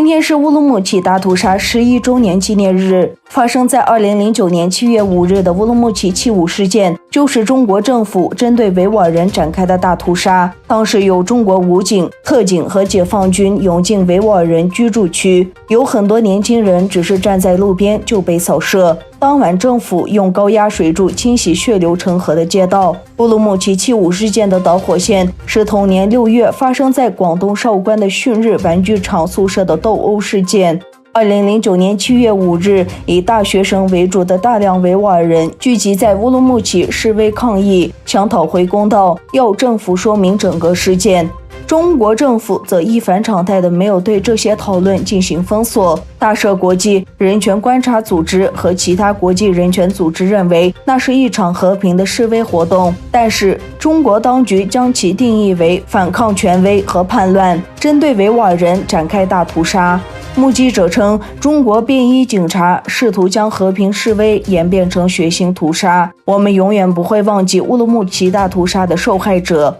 今天是乌鲁木齐大屠杀11周年纪念日。发生在2009年7月5日的乌鲁木齐七五事件，就是中国政府针对维吾尔人展开的大屠杀。当时有中国武警、特警和解放军涌进维吾尔人居住区，有很多年轻人只是站在路边就被扫射。当晚，政府用高压水柱清洗血流成河的街道。乌鲁木齐七五事件的导火线是同年6月发生在广东韶关的旭日玩具厂宿舍的斗殴事件。2009年7月5日，以大学生为主的大量维吾尔人聚集在乌鲁木齐示威抗议，想讨回公道，要政府说明整个事件。中国政府则一反常态的没有对这些讨论进行封锁。大赦国际人权观察组织和其他国际人权组织认为那是一场和平的示威活动，但是中国当局将其定义为反抗权威和叛乱，针对维吾尔人展开大屠杀。目击者称，中国便衣警察试图将和平示威演变成血腥屠杀。我们永远不会忘记乌鲁木齐大屠杀的受害者。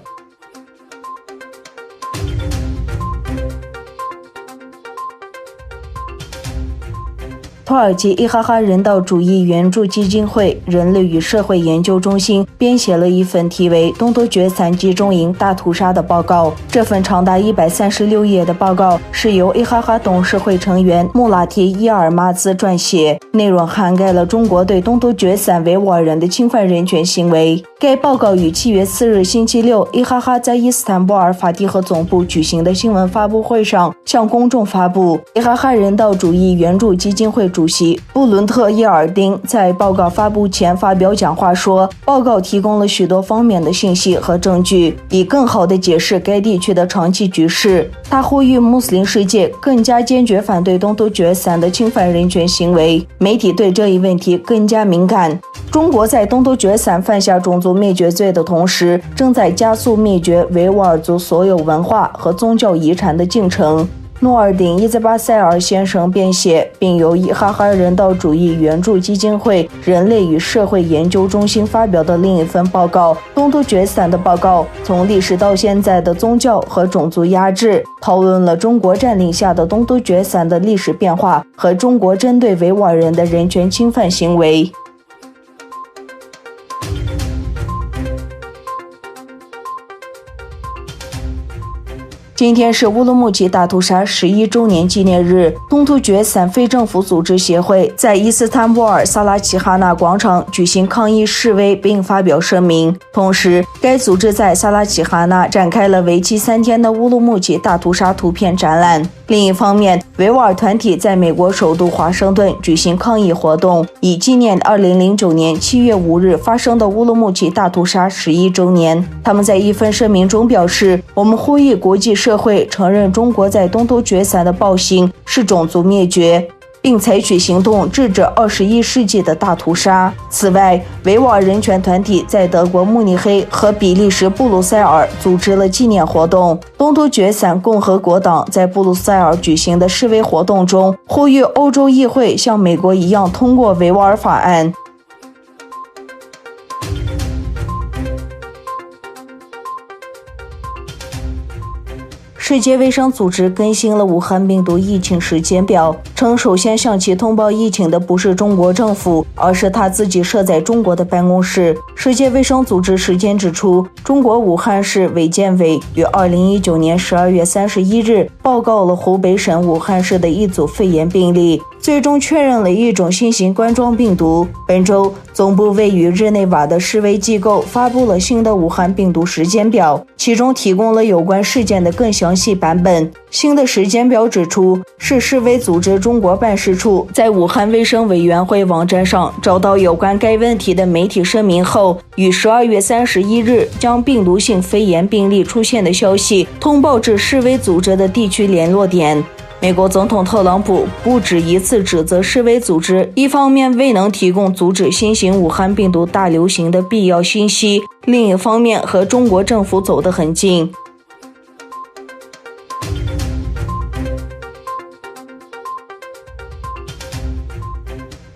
土耳其伊哈哈人道主义援助基金会人类与社会研究中心编写了一份题为《东突厥散集中营大屠杀》的报告。这份长达136页的报告是由伊哈哈董事会成员穆拉提伊尔马兹撰写，内容涵盖了中国对东突厥散维吾尔人的侵犯人权行为。该报告于7月4日星期六，伊哈哈在伊斯坦布尔法蒂赫总部举行的新闻发布会上向公众发布。伊哈哈人道主义援助基金会主席布伦特·耶尔丁在报告发布前发表讲话说，报告提供了许多方面的信息和证据，以更好地解释该地区的长期局势。他呼吁穆斯林世界更加坚决反对东突厥散的侵犯人权行为，媒体对这一问题更加敏感。中国在东突厥散犯下种族灭绝罪的同时，正在加速灭绝维吾尔族所有文化和宗教遗产的进程。诺尔丁伊兹巴塞尔先生编写并由伊哈哈人道主义援助基金会人类与社会研究中心发表的另一份报告《东突厥散的报告：从历史到现在的宗教和种族压制》，讨论了中国占领下的东突厥散的历史变化和中国针对维吾尔人的人权侵犯行为。今天是乌鲁木齐大屠杀11周年纪念日。东突厥散非政府组织协会在伊斯坦布尔萨拉齐哈纳广场举行抗议示威并发表声明。同时，该组织在萨拉齐哈纳展开了为期3天的乌鲁木齐大屠杀图片展览。另一方面，维吾尔团体在美国首都华盛顿举行抗议活动，以纪念2009年7月5日发生的乌鲁木齐大屠杀11周年。他们在一份声明中表示，我们呼吁国际社会承认中国在东突厥散的暴行是种族灭绝，并采取行动制止21世纪的大屠杀。此外，维吾尔人权团体在德国慕尼黑和比利时布鲁塞尔组织了纪念活动。东突厥散共和国党在布鲁塞尔举行的示威活动中，呼吁欧洲议会像美国一样通过维吾尔法案。世界卫生组织更新了武汉病毒疫情时间表，称首先向其通报疫情的不是中国政府，而是他自己设在中国的办公室。世界卫生组织时间指出，中国武汉市卫健委于2019年12月31日报告了湖北省武汉市的一组肺炎病例，最终确认了一种新型冠状病毒。本周，总部位于日内瓦的世卫机构发布了新的武汉病毒时间表，其中提供了有关事件的更详细版本。新的时间表指出，是世卫组织中国办事处在武汉卫生委员会网站上找到有关该问题的媒体声明后，于12月31日将病毒性肺炎病例出现的消息通报至世卫组织的地区联络点。美国总统特朗普不止一次指责世卫组织，一方面未能提供阻止新型武汉病毒大流行的必要信息，另一方面和中国政府走得很近。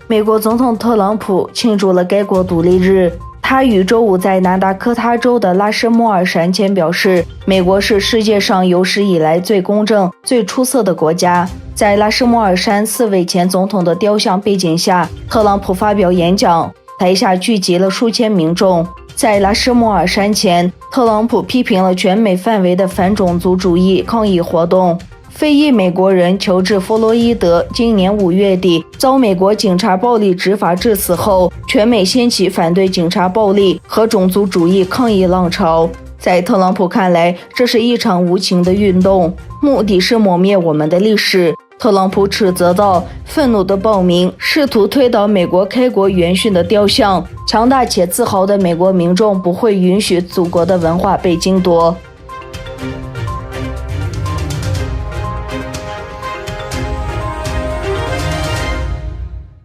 美国总统特朗普庆祝了该国独立日。他于周五在南达科他州的拉什莫尔山前表示，美国是世界上有史以来最公正、最出色的国家。在拉什莫尔山4位前总统的雕像背景下，特朗普发表演讲，台下聚集了数千民众。在拉什莫尔山前，特朗普批评了全美范围的反种族主义抗议活动。非裔美国人乔治·弗洛伊德今年5月底遭美国警察暴力执法致死后，全美掀起反对警察暴力和种族主义抗议浪潮。在特朗普看来，这是一场无情的运动，目的是抹灭我们的历史。特朗普指责道，愤怒的暴民试图推倒美国开国元勋的雕像，强大且自豪的美国民众不会允许祖国的文化被争夺。